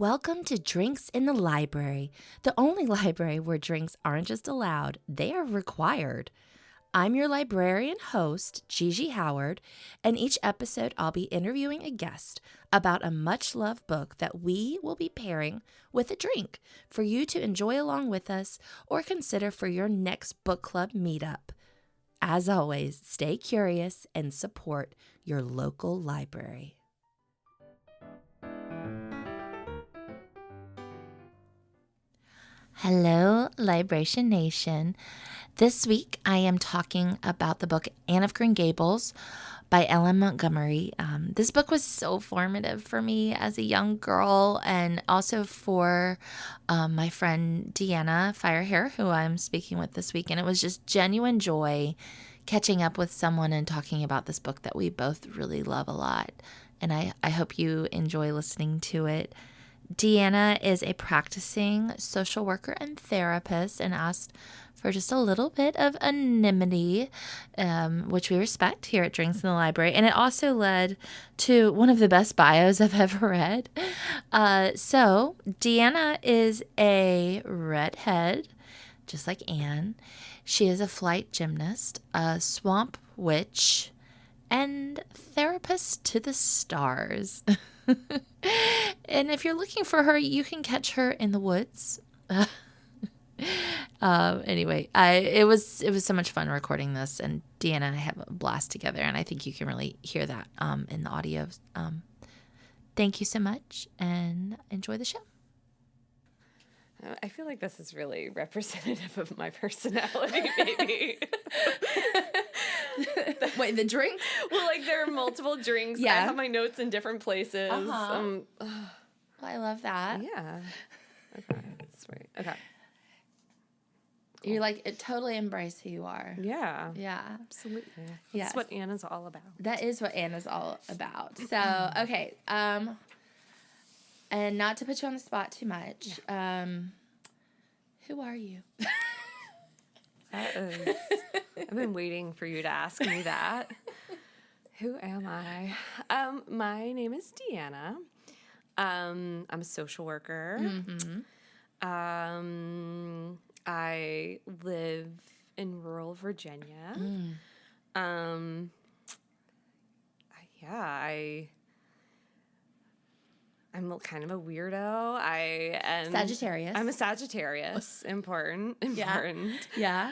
Welcome to Drinks in the Library, the only library where drinks aren't just allowed, they are required. I'm your librarian host, Gigi Howard, and each episode I'll be interviewing a guest about a much-loved book that we will be pairing with a drink for you to enjoy along with us or consider for your next book club meetup. As always, stay curious and support your local library. Hello, Libration Nation. This week I am talking about the book Anne of Green Gables by Ellen Montgomery. This book was so formative for me as a young girl and also for my friend Deanna, Firehair, who I'm speaking with this week. And it was just genuine joy catching up with someone and talking about this book that we both really love a lot. And I hope you enjoy listening to it. Deanna is a practicing social worker and therapist and asked for just a little bit of anonymity, which we respect here at Drinks in the Library. And it also led to one of the best bios I've ever read. So Deanna is a redhead, just like Anne. She is a flight gymnast, a swamp witch, and therapist to the stars. And if you're looking for her, you can catch her in the woods. Anyway, it was so much fun recording this, and Deanna and I have a blast together, and I think you can really hear that in the audio. Thank you so much, and enjoy the show. I feel like this is really representative of my personality, maybe. Wait, the drinks? Well, like, there are multiple drinks. Yeah. I have my notes in different places. Well, I love that. Yeah. Okay. Sweet. Okay. You're like, it totally embrace who you are. Yeah. Yeah. Absolutely. Yes. That's what Anna's all about. That is what Anna's all about. So, okay. And not to put you on the spot too much. Yeah. Who are you? I've been waiting for you to ask me that. Who am I? My name is Deanna. I'm a social worker. Mm-hmm. I live in rural Virginia. I'm kind of a weirdo. I am Sagittarius. I'm a Sagittarius. Important. Yeah.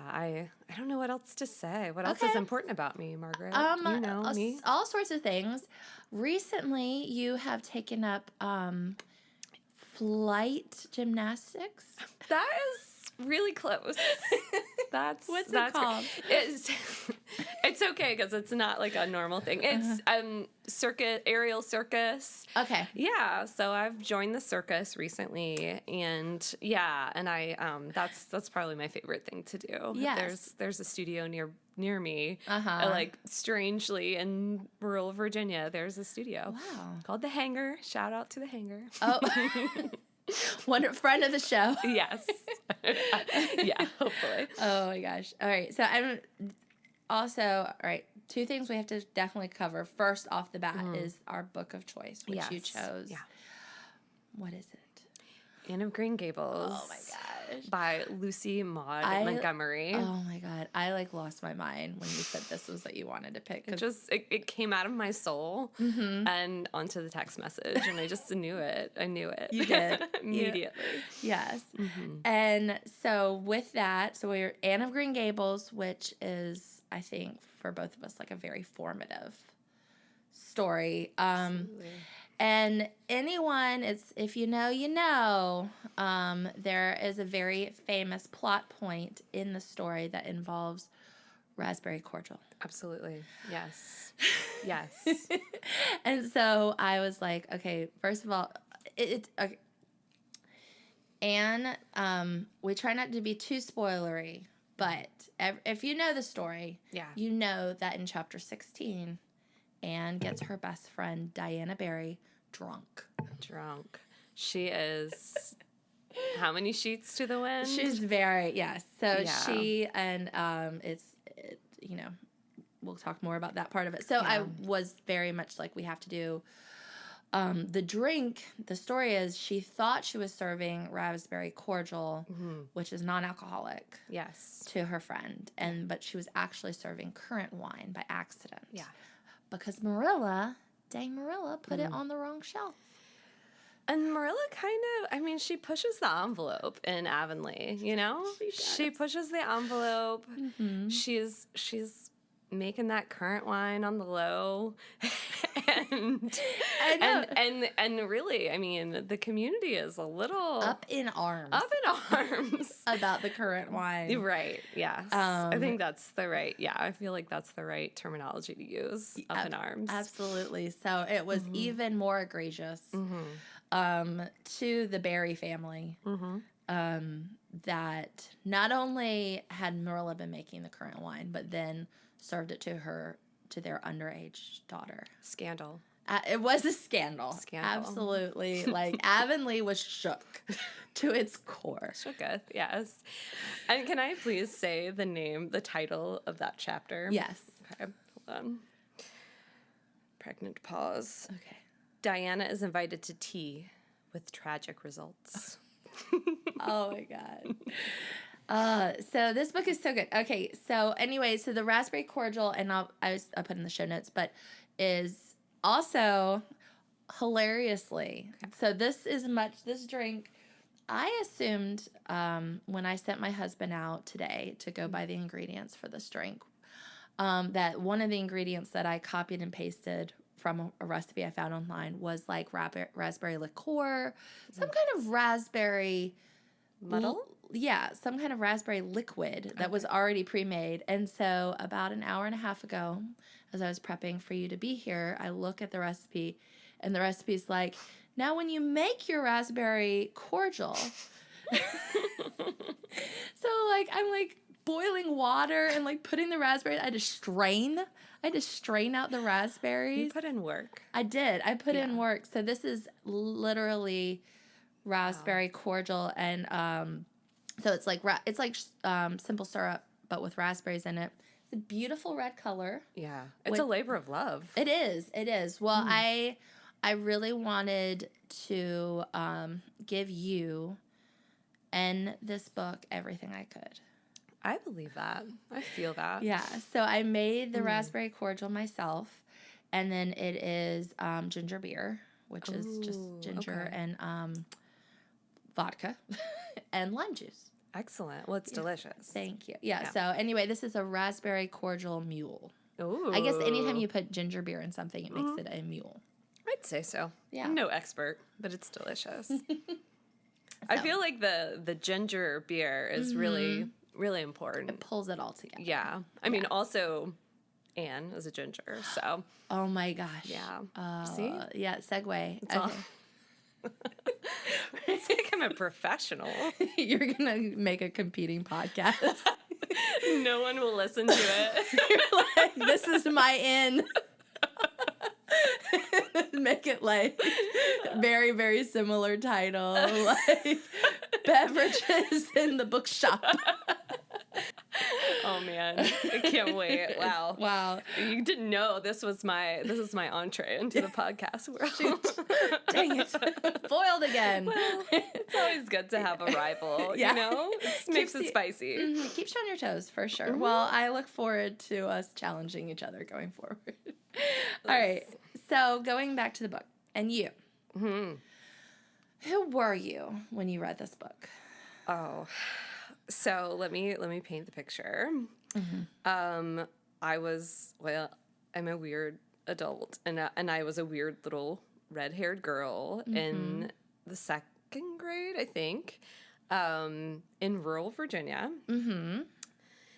I don't know what else to say. What else is important about me, Margaret? You know me. All sorts of things. Recently, you have taken up flight gymnastics. That is really close. What's it called? It's okay because it's not like a normal thing. It's aerial circus. Okay. Yeah, so I've joined the circus recently, and I that's probably my favorite thing to do. Yes. There's a studio near me. Uh-huh. Strangely in rural Virginia, there's a studio. Wow. Called the Hangar. Shout out to the Hangar. Oh. One friend of the show. Yes. Yeah, hopefully. Oh my gosh. All right. So all right. Two things we have to definitely cover. First off the bat is our book of choice, which you chose. Yeah. What is it? Anne of Green Gables. Oh my gosh. By Lucy Maud Montgomery. Oh my God. I lost my mind when you said this was what you wanted to pick. It came out of my soul and onto the text message, and I just knew it. I knew it. You did. Immediately. Yes. Mm-hmm. And so with that, we're Anne of Green Gables, which is, I think, for both of us, like a very formative story. Absolutely. And anyone, if you know, you know, there is a very famous plot point in the story that involves raspberry cordial. Absolutely. Yes. Yes. And so I was like, okay, first of all, okay. Anne, we try not to be too spoilery, but if you know the story, you know that in chapter 16, Anne gets her best friend, Diana Barry, drunk. She is how many sheets to the wind? She's very, yes. So she, and we'll talk more about that part of it. So I was very much like, we have to do The drink, the story is she thought she was serving raspberry cordial, which is non-alcoholic, Yes. to her friend, but she was actually serving currant wine by accident. Yeah. Because Marilla, dang Marilla, put it on the wrong shelf. And Marilla she pushes the envelope in Avonlea, you know? She pushes the envelope. Mm-hmm. She's making that currant wine on the low. and I know. and really, I mean, the community is a little Up in arms about the currant wine. Right. Yes. I think that's the right. Yeah, I feel like that's the right terminology to use. Up in arms. Absolutely. So it was even more egregious to the Barry family that not only had Marilla been making the currant wine, but then served it to their underage daughter. Scandal. It was a scandal. Absolutely. Like, Avonlea was shook to its core. Shooketh, yes. And can I please say the title of that chapter? Yes. Okay, hold on. Pregnant pause. Okay. Diana is invited to tea with tragic results. Oh, my God. So this book is so good. Okay, so anyway, so the raspberry cordial, and I'll put in the show notes, but is also hilariously. So this drink, I assumed when I sent my husband out today to go buy the ingredients for this drink, that one of the ingredients that I copied and pasted from a recipe I found online was like raspberry liqueur, some kind of raspberry muddle. Some kind of raspberry liquid that was already pre-made. And so about an hour and a half ago, as I was prepping for you to be here, I look at the recipe, and the recipe's like, now when you make your raspberry cordial, so like I'm like boiling water and like putting the raspberries. I had to strain out the raspberries. You put in work. I did. I put in work. So this is literally raspberry cordial, and so it's like simple syrup, but with raspberries in it. It's a beautiful red color. Yeah, it's a labor of love. It is. It is. Well, I really wanted to give you and this book everything I could. I believe that. I feel that. Yeah. So I made the raspberry cordial myself, and then it is ginger beer, which is just ginger and vodka and lime juice. Excellent. Well, it's delicious. Thank you. Yeah. So anyway, this is a raspberry cordial mule. Ooh. I guess anytime you put ginger beer in something, it makes it a mule. I'd say so. Yeah. I'm no expert, but it's delicious. I feel like the ginger beer is really, really important. It pulls it all together. Yeah. I mean, also, Anne is a ginger, so. Oh, my gosh. Yeah. See? Yeah, segue. It's all. It's like I'm a professional. You're going to make a competing podcast. No one will listen to it. You're like, this is my in. Make it like very, very similar title, like beverages in the bookshop. Oh man, I can't wait! Wow, you didn't know this was my entree into the podcast world. Shoot. Dang it, foiled again. Well, it's always good to have a rival. You know, it makes it spicy. Keeps you on your toes for sure. Well, I look forward to us challenging each other going forward. All right. So going back to the book, and you, who were you when you read this book? Oh, so let me paint the picture. I'm a weird adult, and I was a weird little red-haired girl in the second grade, I think, in rural Virginia. The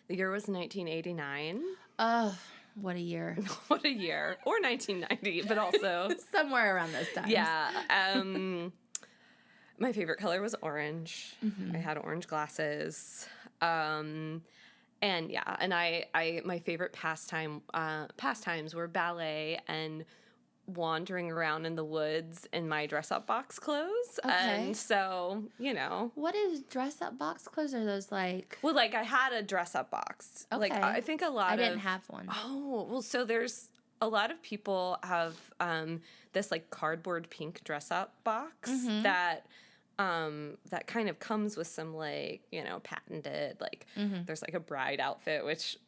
year was 1989. Oh. What a year. What a year. Or 1990, but also. Somewhere around those times. Yeah. My favorite color was orange. I had orange glasses. And my favorite pastimes were ballet and wandering around in the woods in my dress-up box clothes. Okay. And so, What is dress-up box clothes? Are those like... Well, like, I had a dress-up box. Okay. Like, I think a lot I didn't have one. Oh, well, so there's a lot of people have this like cardboard pink dress up box that kind of comes with some like, patented, like there's like a bride outfit, which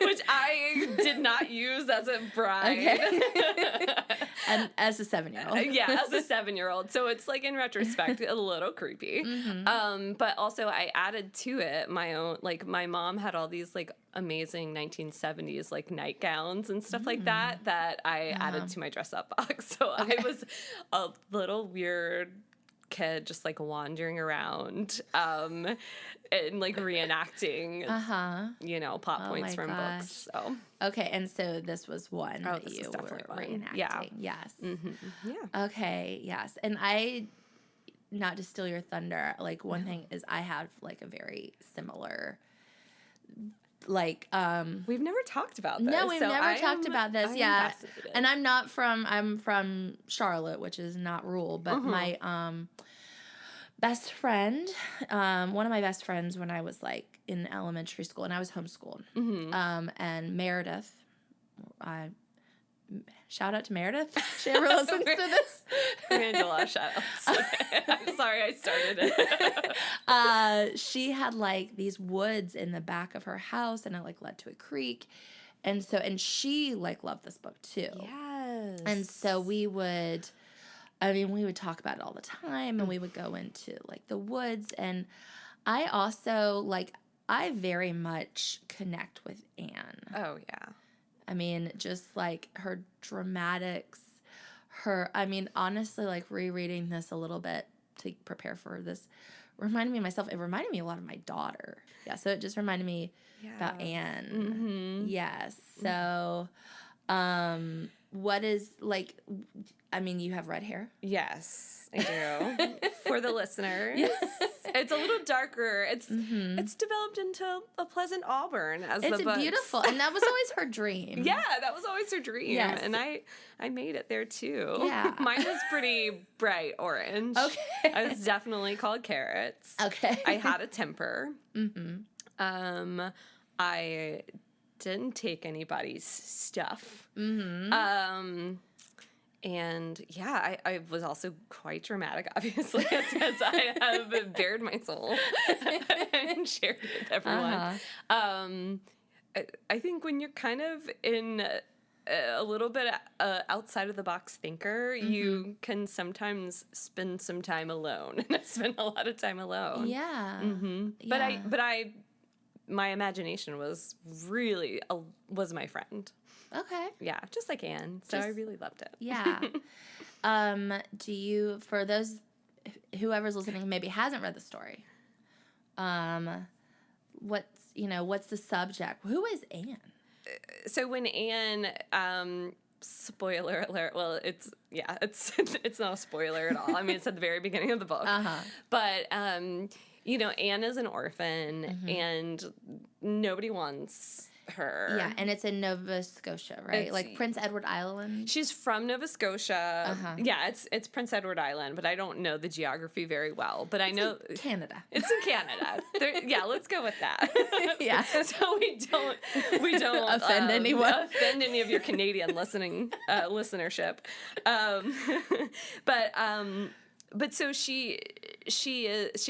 which I did not use as a bride. Okay. And as a 7-year-old. Yeah, as a 7-year-old. So it's like in retrospect a little creepy. But also I added to it my own, like my mom had all these like amazing 1970s like nightgowns and stuff like that I added to my dress up box. So I was a little weird kid just like wandering around and like reenacting plot points from books. So okay, and so this was one that this you was were definitely one. reenacting. Yeah. Yes. Yeah. Okay, yes. And I, not to steal your thunder, like one thing is I have like a very similar like we've never talked about this. No, we've never talked about this. I'm and I'm from Charlotte, which is not rural, but my best friend, one of my best friends when I was like in elementary school, and I was homeschooled, and Meredith, shout out to Meredith. She ever listens to this? We're going to do a lot of shout outs. I'm sorry I started it. She had like these woods in the back of her house, and it like led to a creek. And she like loved this book too. Yes. And so we would talk about it all the time, and we would go into like the woods. And I also like, I very much connect with Anne. Oh, yeah. I mean, just like her dramatics, honestly, like rereading this a little bit to prepare for this reminded me of myself. It reminded me a lot of my daughter. Yeah, so it just reminded me about Anne. Yes. So, what is like, you have red hair? Yes, I do. For the listeners. Yes. It's a little darker. It's developed into a pleasant auburn as the books. It's beautiful. And that was always her dream. Yeah, that was always her dream. Yes. And I made it there too. Yeah. Mine was pretty bright orange. Okay. I was definitely called Carrots. Okay. I had a temper. I didn't take anybody's stuff. And yeah, I was also quite dramatic, obviously, as I have bared my soul and shared it with everyone. I think when you're kind of in a little bit outside of the box thinker, you can sometimes spend some time alone. And I spent a lot of time alone. Yeah. But my imagination was really was my friend. Okay. Yeah, just like Anne. So I really loved it. Yeah. Do you, for those, whoever's listening maybe hasn't read the story, what's the subject? Who is Anne? So when Anne, spoiler alert, well, it's not a spoiler at all. I mean, it's at the very beginning of the book. But, Anne is an orphan and nobody wants her. Yeah, and it's in Nova Scotia, right? Like Prince Edward Island? She's from Nova Scotia. Yeah, it's Prince Edward Island, but I don't know the geography very well. But I know Canada. It's in Canada. Yeah, let's go with that. Yeah. So we don't offend anyone. Offend any of your Canadian listenership. But so she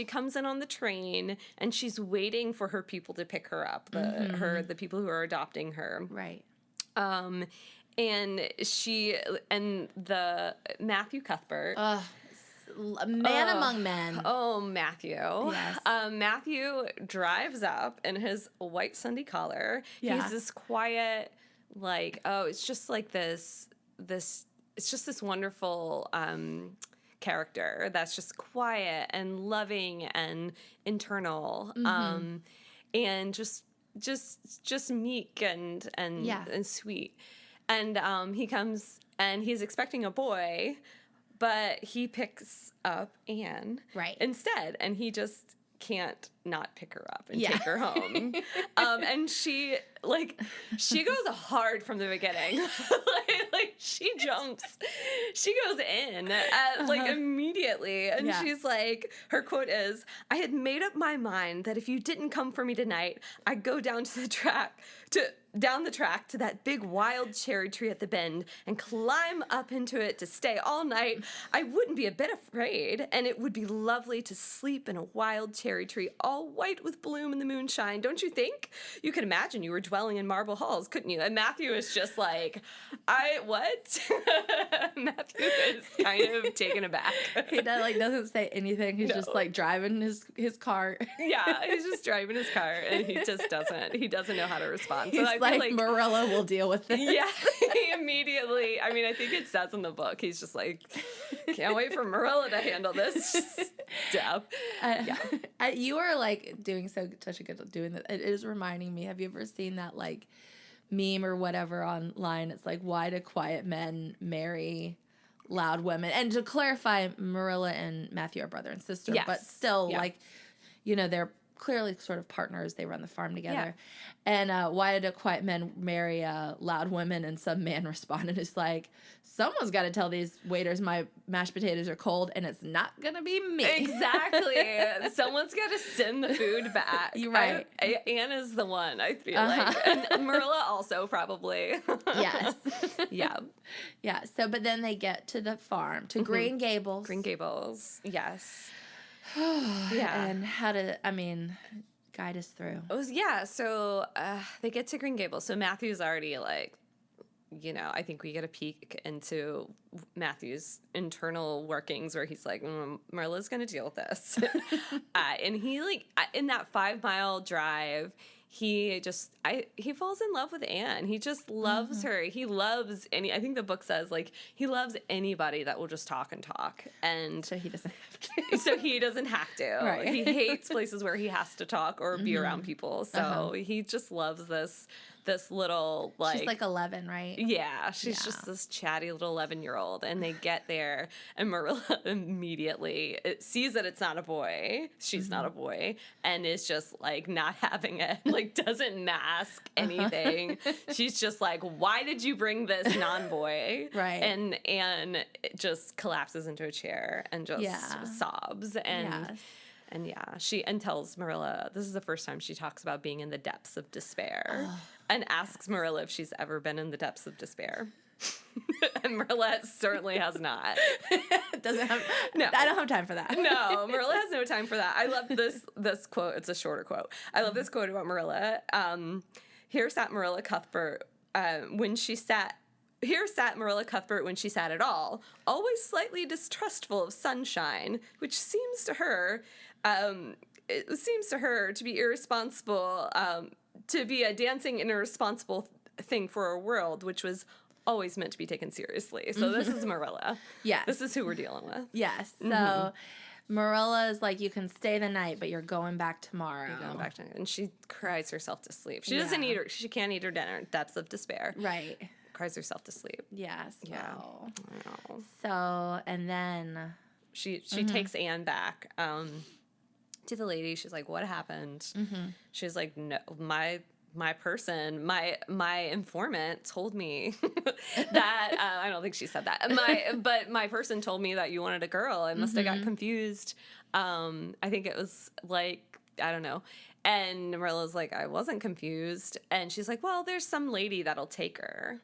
comes in on the train and she's waiting for her people to pick her up, the people who are adopting her. Right. And the Matthew Cuthbert. Man among men. Oh, Matthew. Yes. Matthew drives up in his white Sunday collar. Yeah. He's this quiet, like, it's just like it's just this wonderful character that's just quiet and loving and internal, and just meek and sweet. And he comes and he's expecting a boy, but he picks up Anne instead, and he just can't not pick her up and take her home. And she goes hard from the beginning. like she goes in immediately, and she's like, her quote is, "I had made up my mind that if you didn't come for me tonight, I'd go down to the track to down the track to that big wild cherry tree at the bend and climb up into it to stay all night, I wouldn't be a bit afraid, and it would be lovely to sleep in a wild cherry tree all white with bloom in the moonshine, don't you think? You could imagine you were dwelling in marble halls, couldn't you? And Matthew is just like, what? Matthew is kind of taken aback. He doesn't say anything. He's just like driving his car. Yeah, he's just driving his car, and he doesn't know how to respond. So He's like, Marilla will deal with this. Yeah, he immediately, I mean, I think it says in the book, he's just like, can't wait for Marilla to handle this. Dab. Yeah. You are like doing such a good doing that. It is reminding me, have you ever seen that like meme or whatever online? It's like, why do quiet men marry loud women? And to clarify, Marilla and Matthew are brother and sister, yes. but still like, they're clearly sort of partners. They run the farm together. And why do quiet men marry loud women? And some man responded, is like, someone's got to tell these waiters my mashed potatoes are cold, and it's not going to be me. Exactly. Someone's got to send the food back. You're right. Anne is the one, I feel like. And Marilla also, probably. Yes. Yeah. Yeah. So, but then they get to the farm, to Green Gables. Green Gables. Yes. Yeah. And guide us through. So they get to Green Gables. So Matthew's already like, I think we get a peek into Matthew's internal workings where he's like, Marilla's going to deal with this. And he in that 5-mile drive, he falls in love with Anne. He just loves her. He loves I think the book says like he loves anybody that will just talk and talk. And so he doesn't have to. Right. He hates places where he has to talk or be around people. So he just loves this little like she's like 11, right? Yeah, she's just this chatty little 11-year-old, and they get there, and Marilla immediately sees that it's not a boy. She's not a boy, and is just like not having it. Like doesn't mask anything. She's just like, "Why did you bring this non-boy?" Right. And it just collapses into a chair and just sobs and. And she tells Marilla, this is the first time she talks about being in the depths of despair, and asks Marilla if she's ever been in the depths of despair. And Marilla certainly has not. Doesn't have. No, I don't have time for that. No, Marilla has no time for that. I love this quote. It's a shorter quote. I love this quote about Marilla. Here sat Marilla Cuthbert when she sat. Here sat Marilla Cuthbert when she sat at all, always slightly distrustful of sunshine, which seems to her to be irresponsible, to be a dancing and irresponsible thing for a world, which was always meant to be taken seriously. So this is Marilla. Yes. This is who we're dealing with. Yes. So Marilla is like, you can stay the night, but you're going back tomorrow. And she cries herself to sleep. She doesn't eat she can't eat her dinner. Depths of despair. Right. Cries herself to sleep. Yes. Yeah. Wow. I know. So, and then she takes Anne back to the lady. She's like, what happened? She's like, no, my person, my informant told me that I don't think she said that. But my person told me that you wanted a girl. I must have got confused. I think it was like, I don't know. And Marilla's like, I wasn't confused. And she's like, well, there's some lady that'll take her.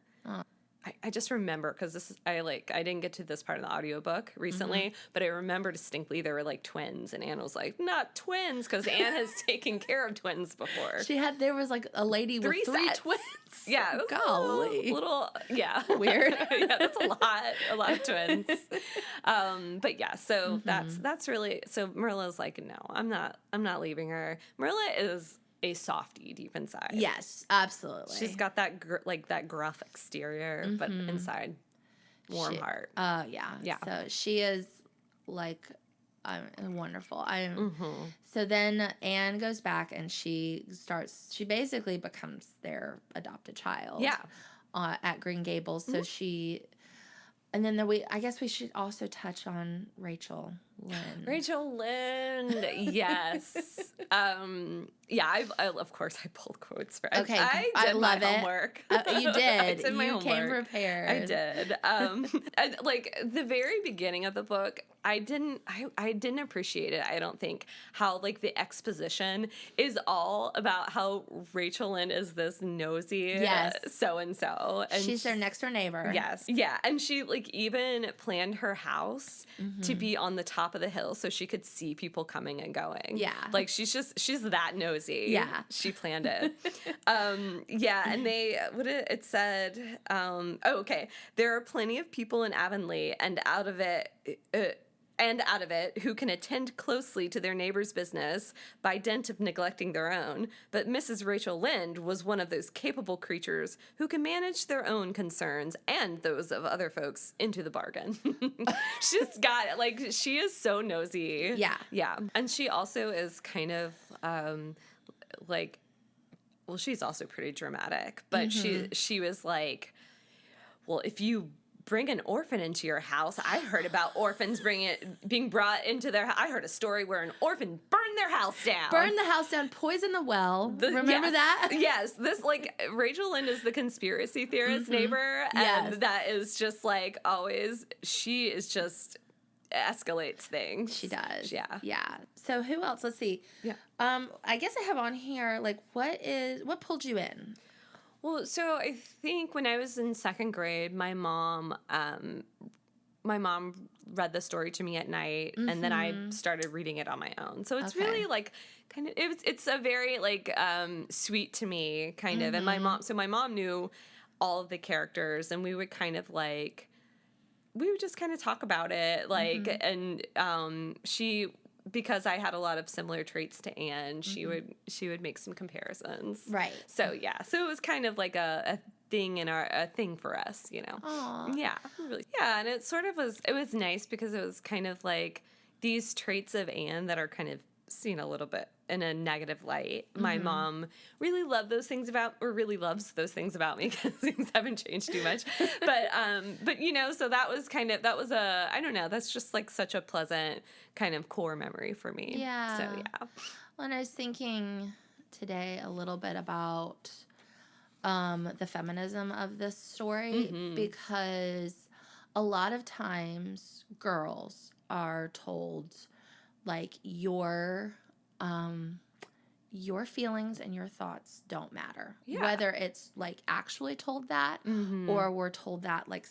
I just remember, because I didn't get to this part of the audiobook recently, but I remember distinctly there were like twins, and Anne was like, not twins, because Anne has taken care of twins before. There was like a lady with three twins. Yeah. Golly. Little Weird. Yeah, that's a lot of twins. But yeah, so that's really, so Marilla's like, no, I'm not leaving her. Marilla is a softie deep inside. Yes, absolutely. She's got that that gruff exterior, but inside, warm heart. Yeah. So she is like wonderful. So then Anne goes back and she basically becomes their adopted child. Yeah. At Green Gables. So I guess we should also touch on Rachel. Lynde. Rachel Lynde, yes. Yeah, I of course I pulled quotes for. Okay, I I did love my it. homework. You did. I did my You homework. came prepared. I did. And like the very beginning of the book, I didn't appreciate it. I don't think how like the exposition is all about how Rachel Lynde is this nosy so and so, and she's their next door neighbor. Yes, yeah, and she like even planned her house to be on the top of the hill so she could see people coming and going. Yeah, like she's that nosy. Yeah, she planned it. Yeah, and it said. Okay, there are plenty of people in Avonlea and out of it. Who can attend closely to their neighbor's business by dint of neglecting their own. But Mrs. Rachel Lynde was one of those capable creatures who can manage their own concerns and those of other folks into the bargain. She's got, like, she is so nosy. Yeah. Yeah. And she also is kind of, she's also pretty dramatic. But she was like, well, if you bring an orphan into your house. I heard about orphans being brought into their house. I heard a story where an orphan burned their house down. Burn the house down, poison the well. Remember that? Yes. This, like, Rachel Lynde is the conspiracy theorist neighbor. And that is just, like, always, she is just escalates things. She does. Yeah. Yeah. So who else? Let's see. Yeah. I guess I have on here, like, what pulled you in? Well, so I think when I was in second grade, my mom read the story to me at night, and then I started reading it on my own. So it's really like kind of it's a very like sweet to me kind of. And my mom knew all of the characters, and we would kind of like just kind of talk about it, like and she. Because I had a lot of similar traits to Anne, she would make some comparisons. Right. So yeah, so it was kind of like a thing a thing for us, you know. Aww. Yeah, really. Yeah, and it sort of was. It was nice because it was kind of like these traits of Anne that are kind of seen a little bit in a negative light. My mom really loves those things about me because things haven't changed too much. But you know, so that was I don't know, that's just like such a pleasant kind of core memory for me. Yeah. So yeah. Well, and I was thinking today a little bit about the feminism of this story because a lot of times girls are told like your feelings and your thoughts don't matter. Yeah. Whether it's like actually told that or we're told that like,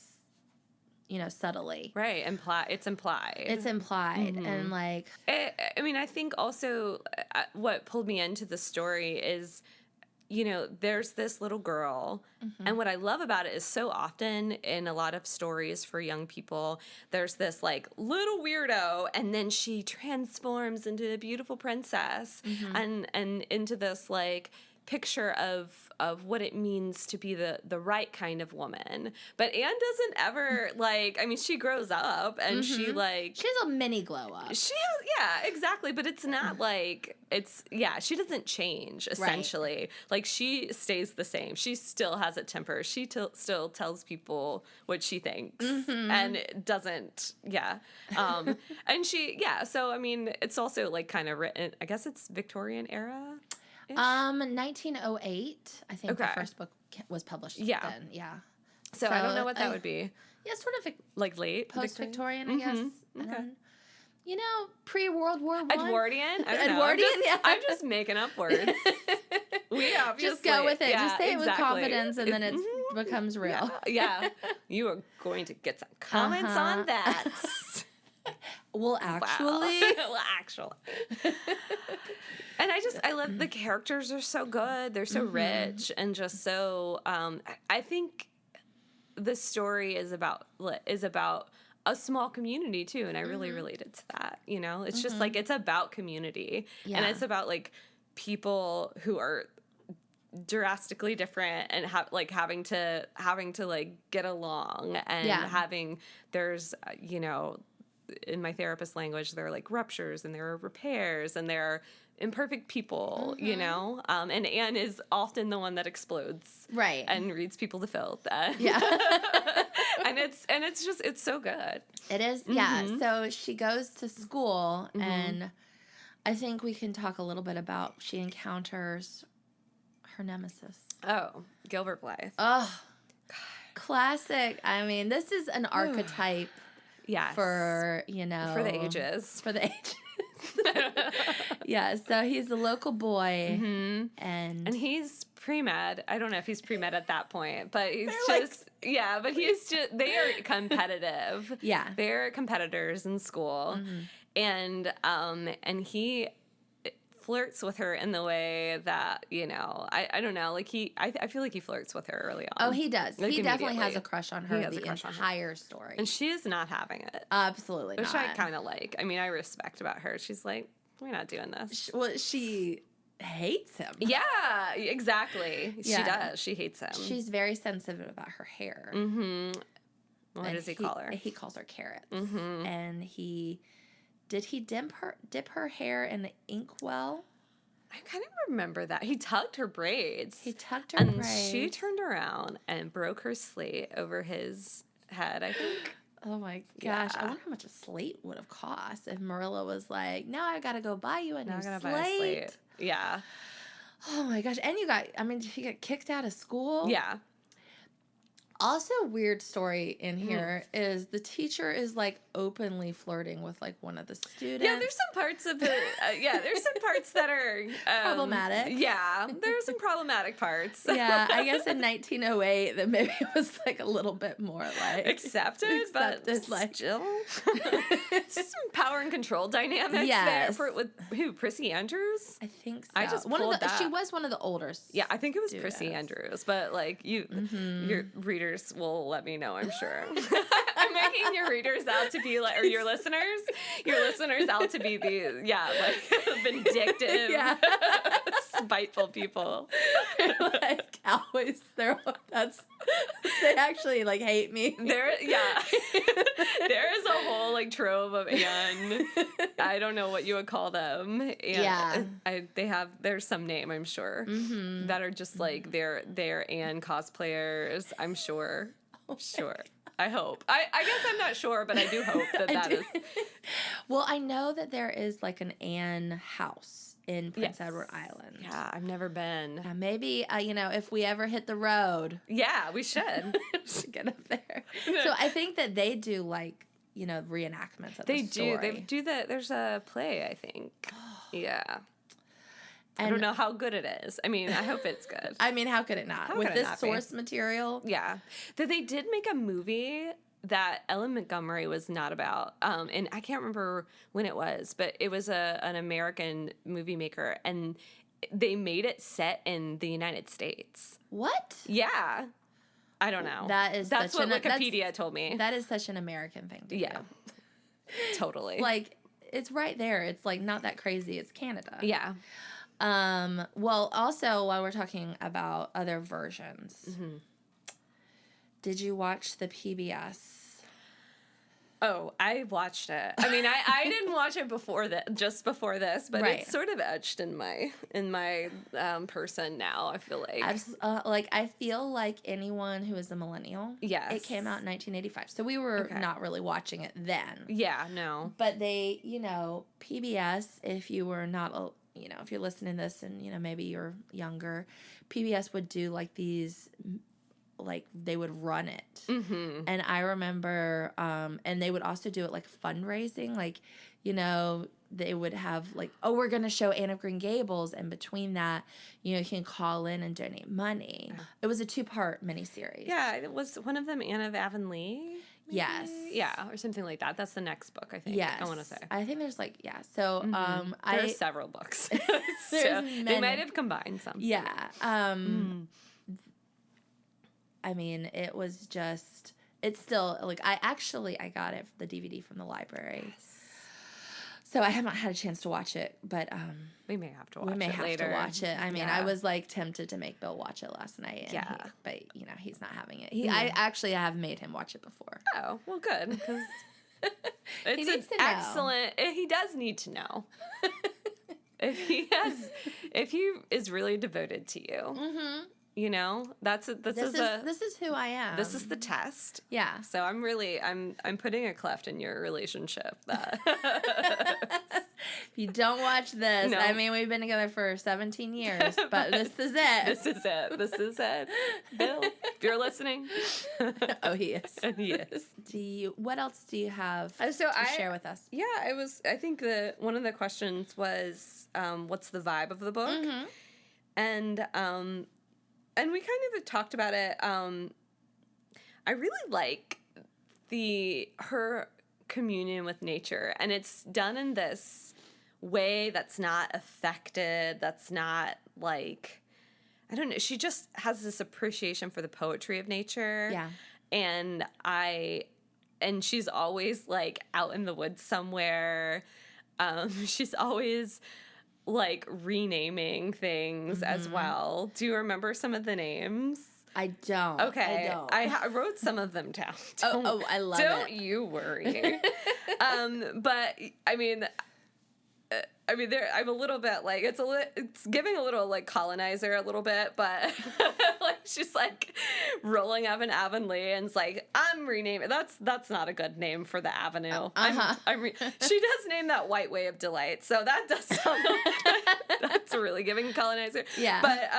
you know, subtly. Right. It's implied. And like, I mean, I think also what pulled me into the story is, you know, there's this little girl, and what I love about it is so often in a lot of stories for young people, there's this, like, little weirdo, and then she transforms into a beautiful princess and into this, like, picture of what it means to be the right kind of woman. But Anne doesn't ever, like, I mean, she grows up and she, like... She has a mini glow up. Yeah, exactly. But it's not like, she doesn't change, essentially. Right. Like, she stays the same. She still has a temper. She still tells people what she thinks. And doesn't, and so, I mean, it's also, like, kind of written, I guess it's Victorian era? 1908, I think the first book was published then. Yeah. So I don't know what that would be. Yeah, sort of like late post-Victorian, I guess. Okay. You know, pre-World War I. Edwardian? I don't know. Edwardian, I'm just making up words. We obviously... Just go with it. Just say it with confidence, and then it becomes real. Yeah. You are going to get some comments on that. Well, actually. And I love the characters are so good. They're so rich and just so, I think the story is about a small community too. And I really related to that, you know, it's just like, it's about community and it's about like people who are drastically different and having to like get along and there's, you know, in my therapist language, there are like ruptures and there are repairs and there are imperfect people, you know? And Anne is often the one that explodes. Right. And reads people to filth. Yeah. it's so good. It is, yeah. So she goes to school, and I think we can talk a little bit about she encounters her nemesis. Oh, Gilbert Blythe. Oh, classic. I mean, this is an archetype for, for the ages. For the ages. Yeah, so he's a local boy, and he's pre-med. I don't know if he's pre-med at that point, but he's they are competitive. Yeah. They're competitors in school. And he flirts with her in the way that, I don't know, like I feel like he flirts with her early on. Oh, he does. Like, he definitely has a crush on her the entire story. And she is not having it. Absolutely not. Which I kind of like. I mean, I respect about her. She's like, we're not doing this. Well, she hates him. Yeah, exactly. Yeah. She does. She hates him. She's very sensitive about her hair. What does he call her? He calls her Carrots. And did he dip her hair in the inkwell? I kind of remember that. He tugged her braids. And she turned around and broke her slate over his head, I think. Oh my gosh. I wonder how much a slate would have cost if Marilla was like, now I gotta go buy you a new slate. Buy a slate. Yeah. Oh my gosh. And she got kicked out of school. Yeah. Also, weird story in here is the teacher is like openly flirting with like one of the students. Yeah, there's some parts of it. There's some parts that are problematic. Yeah, there's some problematic parts. Yeah, I guess in 1908 that maybe it was like a little bit more like accepted but like still some power and control dynamics there. With who? Prissy Andrews? I think so. I just she was one of the older. Yeah, I think it was Prissy Andrews, but like your readers will let me know, I'm sure. I'm making your readers out to be like, or your listeners out to be these, like vindictive, spiteful people. Like always, they actually like hate me. There is a whole like trove of Anne. I don't know what you would call them. There's some name, I'm sure, that are just like they're Anne cosplayers. I'm sure. Sure. I hope. I guess I'm not sure, but I do hope that is. Well, I know that there is like an Anne house in Prince Edward Island. Yeah, I've never been. Maybe, if we ever hit the road. Yeah, we should. We should get up there. So I think that they do like, reenactments of the story. They do that. There's a play, I think. Yeah. I don't know how good it is. I mean, I hope it's good. I mean, how could it not? With this source material? Yeah. They did make a movie that Ellen Montgomery was not about. And I can't remember when it was, but it was an American movie maker. And they made it set in the United States. What? Yeah. I don't know. That's what Wikipedia told me. That is such an American thing to do. Totally. Like, it's right there. It's like not that crazy. It's Canada. Yeah. Well, also, while we're talking about other versions, did you watch the PBS? Oh, I watched it. I mean, I didn't watch it just before this, but it's sort of etched in my person now. I feel like I feel like anyone who is a millennial. Yes, it came out in 1985, so we were not really watching it then. Yeah, no. But they, PBS. If you were not if you're listening to this and, maybe you're younger, PBS would do like these, like they would run it. And I remember, and they would also do it like fundraising, like, they would have like, oh, we're going to show Anne of Green Gables. And between that, you can call in and donate money. It was a 2-part miniseries. Yeah. It was one of them Anne of Avonlea. Maybe? Yes. Yeah, or something like that. That's the next book, I think. Yes. I want to say. I think there's like, so, there are several books. So they might have combined some. Yeah. I mean, it was just, it's still, like, I got it, the DVD from the library. Yes. So I haven't had a chance to watch it, but we may have to watch it. I mean, I was like tempted to make Bill watch it last night. But he's not having it. I actually have made him watch it before. Oh, well, good, because it's excellent. He does need to know. If he is really devoted to you, You know, this is who I am. This is the test. Yeah. So I'm putting a cleft in your relationship. That if you don't watch this, No. I mean, we've been together for 17 years, but this is it. This is it. Bill, if you're listening. Oh, he is. He is. What else do you have to share with us? Yeah, I think one of the questions was, what's the vibe of the book? Mm-hmm. And we kind of talked about it. I really like her communion with nature, and it's done in this way that's not affected, that's not like, I don't know, she just has this appreciation for the poetry of nature. Yeah. And she's always like out in the woods somewhere. She's always like renaming things as well. Do you remember some of the names? I don't. Okay. I don't. I wrote some of them down. I love it. Don't you worry. But I'm a little bit like, it's giving a little like colonizer a little bit, but like she's like rolling up in Avonlea and it's like, I'm renaming. That's not a good name for the avenue. She does name that White Way of Delight, so that does sound that's really giving colonizer. Yeah. But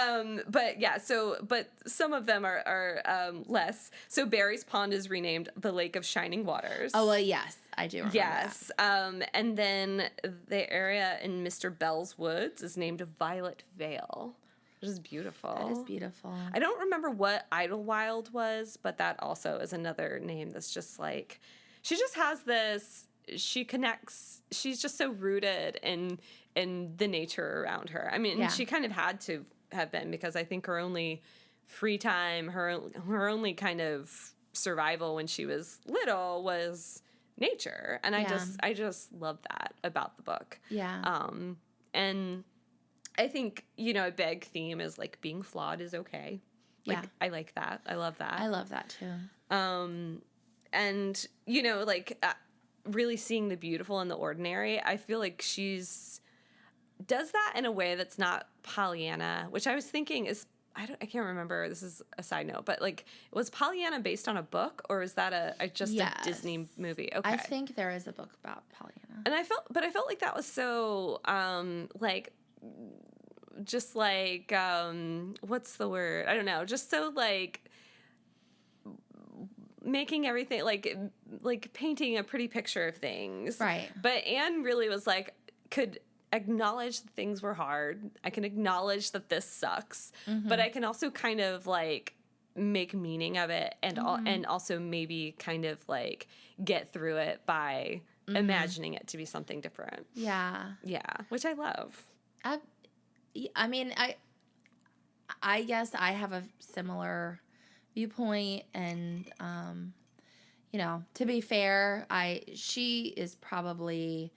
yeah. But some of them are less. So Barry's Pond is renamed the Lake of Shining Waters. Oh well, yes. I do remember Yes. that. And then the area in Mr. Bell's Woods is named Violet Vale, which is beautiful. That is beautiful. I don't remember what Idlewild was, but that also is another name that's just like, she just has this, she connects, she's just so rooted in the nature around her. I mean, she kind of had to have been, because I think her only free time, her only kind of survival when she was little was nature, and I just love that about the book. Yeah. And I think, you know, a big theme is like being flawed is okay. Like, yeah. I like that. I love that. I love that too. And you know, like really seeing the beautiful in the ordinary. I feel like does that in a way that's not Pollyanna, which I was thinking is, I can't remember. This is a side note, but like, was Pollyanna based on a book, or is that a Disney movie? Okay, I think there is a book about Pollyanna, and I felt like that was so like, just like what's the word? I don't know. Just so like making everything like painting a pretty picture of things, right? But Anne really was like, could acknowledge that things were hard. I can acknowledge that this sucks, but I can also kind of like make meaning of it, and and also maybe kind of like get through it by imagining it to be something different. Yeah, which I love. I mean, I guess I have a similar viewpoint, and you know, to be fair, she is probably,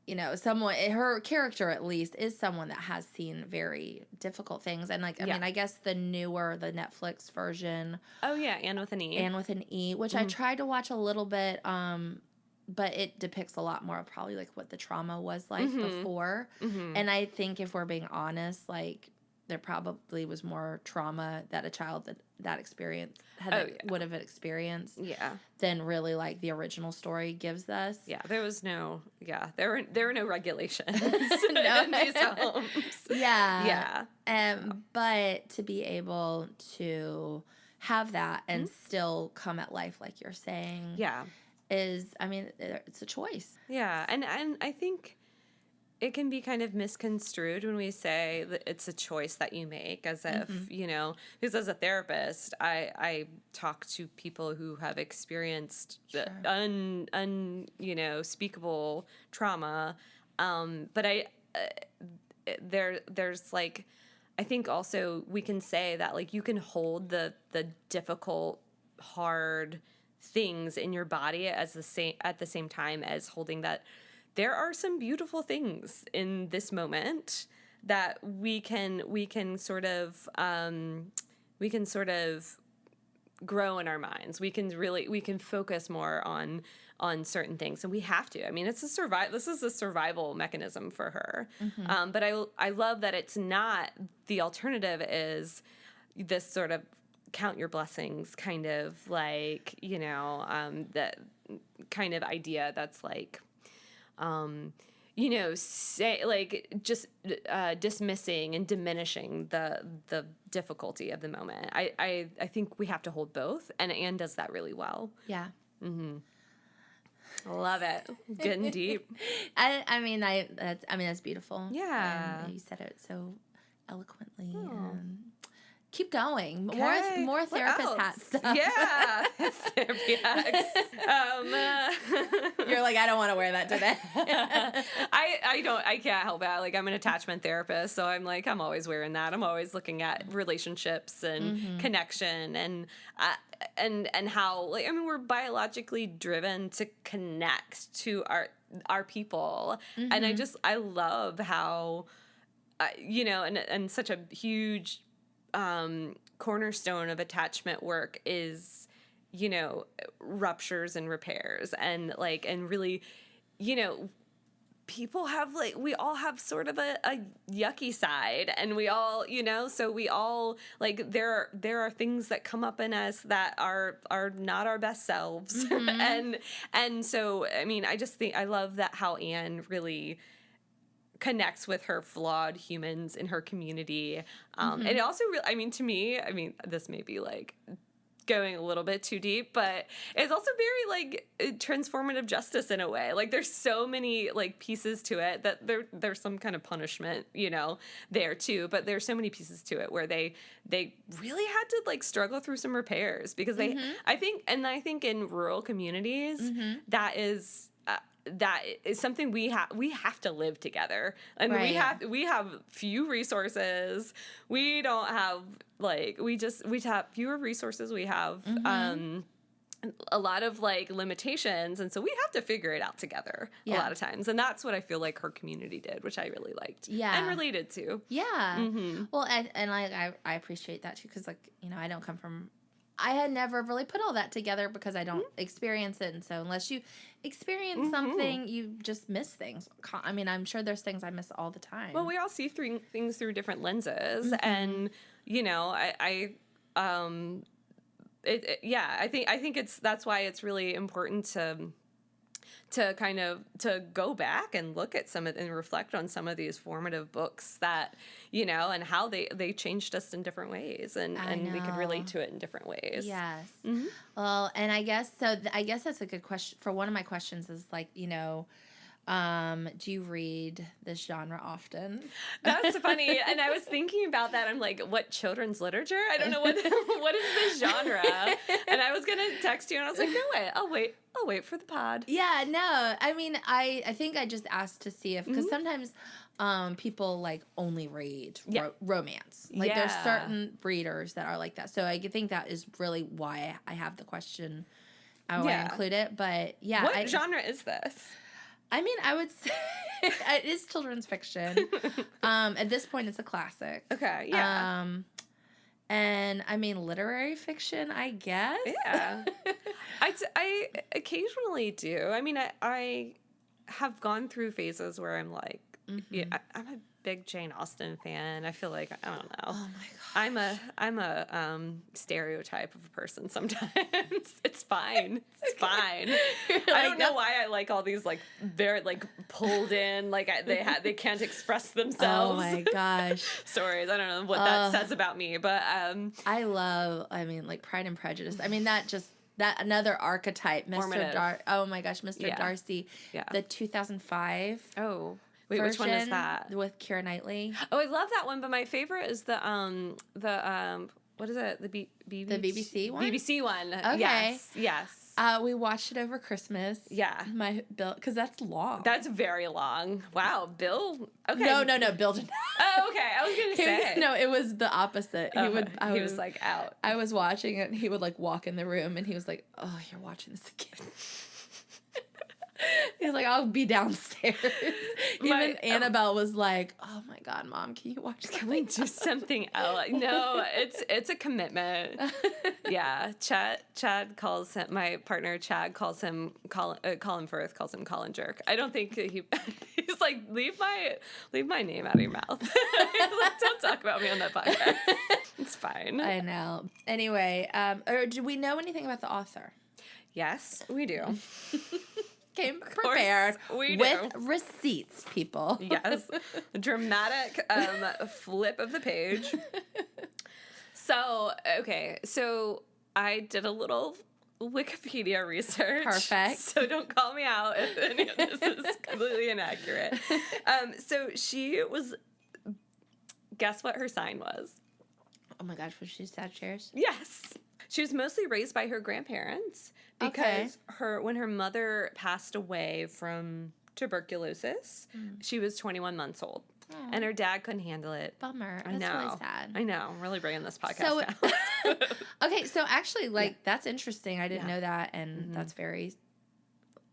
you know, her character at least is someone that has seen very difficult things. And like, I mean, I guess the Netflix version. Oh yeah. Anne with an E. Anne with an E, which I tried to watch a little bit. But it depicts a lot more of probably like what the trauma was like before. And I think if we're being honest, like there probably was more trauma that a child that experience would have experienced. Yeah. Than really like the original story gives us. Yeah. There was no, there were no regulations no. in these homes. Yeah. Yeah. But to be able to have that and still come at life like you're saying. Yeah. It's a choice. Yeah, and I think it can be kind of misconstrued when we say that it's a choice that you make, as if, you know, because as a therapist, I talk to people who have experienced speakable trauma, but there's like, I think also we can say that like you can hold the difficult, hard things in your body at the same time as holding that there are some beautiful things in this moment that we can sort of grow in our minds. We can focus more on on certain things, and we have to. I mean, this is a survival mechanism for her. But I love that it's not, the alternative is this sort of count your blessings kind of like, that kind of idea that's like, say like just dismissing and diminishing the difficulty of the moment. I think we have to hold both, and Anne does that really well. Yeah. Love it. Getting deep. That's beautiful. Yeah. And you said it so eloquently. Keep going. Okay. More therapist hat stuff. Yeah. Therapy hacks. You're like, I don't want to wear that today. I can't help it. Like, I'm an attachment therapist, so I'm like, I'm always wearing that. I'm always looking at relationships and connection and how, like, I mean, we're biologically driven to connect to our people. And I love how, and such a huge cornerstone of attachment work is, ruptures and repairs, and really, people have, like, we all have sort of a yucky side, and we all, so we all, like, there are things that come up in us that are not our best selves. and so, I mean, I love that how Anne really connects with her flawed humans in her community. And it also really, to me, this may be like going a little bit too deep, but it's also very like transformative justice in a way. Like, there's so many like pieces to it that there's some kind of punishment, there too, but there's so many pieces to it where they really had to like struggle through some repairs, because I think in rural communities, that is something we have to live together, and we have few resources. We don't have like, we have fewer resources. We have a lot of like limitations, and so we have to figure it out together a lot of times. And that's what I feel like her community did, which I really liked and related to. Yeah. Well, and I appreciate that too, because like, I don't come from, I had never really put all that together because I don't experience it. And so unless you experience something, you just miss things. I mean, I'm sure there's things I miss all the time. Well, we all see things through different lenses. And, I think that's why it's really important to kind of to go back and look at and reflect on some of these formative books that, and how they changed us in different ways, and we could relate to it in different ways. Yes. Well, and I guess that's a good question. For one of my questions is like, do you read this genre often? That's funny. And I was thinking about that. I'm like, what children's literature? I don't know what is this genre. And I was gonna text you, and I was like, no way. I'll wait for the pod. Yeah, no. I mean, I think I just asked to see if, because sometimes people like only read romance. Like there's certain readers that are like that. So I think that is really why I have the question. I want to include it, but yeah. What genre is this? I mean, I would say it is children's fiction. At this point, it's a classic. Okay, yeah. And I mean, literary fiction, I guess. Yeah. I occasionally do. I mean, I have gone through phases where I'm like, I'm a big Jane Austen fan. I feel like, I don't know. Oh my gosh. I'm a stereotype of a person sometimes. It's fine. It's fine. I don't know why I like all these like very like pulled in, like they can't express themselves. Oh my gosh. Stories. I don't know what that says about me, but I love, like Pride and Prejudice. I mean, that another archetype, Mr. Oh my gosh, Mr. Darcy. Yeah. The 2005. Oh. Wait, which one is that? With Keira Knightley. Oh, I love that one, but my favorite is the what is it? The BBC one? BBC one. Okay. Yes. We watched it over Christmas. Yeah. Bill, because that's long. That's very long. Wow, Bill. Okay. No, Bill did not. Oh, okay. I was gonna say. No, it was the opposite. He was like out. I was watching it, and he would like walk in the room, and he was like, "Oh, you're watching this again." He's like, I'll be downstairs. Even Annabelle was like, oh my God, Mom, can you watch Can we do something else? No, it's a commitment. Yeah. Chad calls him, my partner Chad calls him, Colin Firth calls him Colin Jerk. I don't think he's like, leave my name out of your mouth. He's like, don't talk about me on that podcast. It's fine. I know. Anyway, or do we know anything about the author? Yes, we do. Came prepared with receipts, people. Yes. A dramatic flip of the page. So, okay. So I did a little Wikipedia research. Perfect. So don't call me out if any of this is completely inaccurate. So she was, guess what her sign was? Oh my gosh, was she Sagittarius? Yes. She was mostly raised by her grandparents because when her mother passed away from tuberculosis, she was 21 months old. And her dad couldn't handle it. Bummer. That's really sad. I know. I'm really bringing this podcast down. Okay, so actually, that's interesting. I didn't know that, and that's very,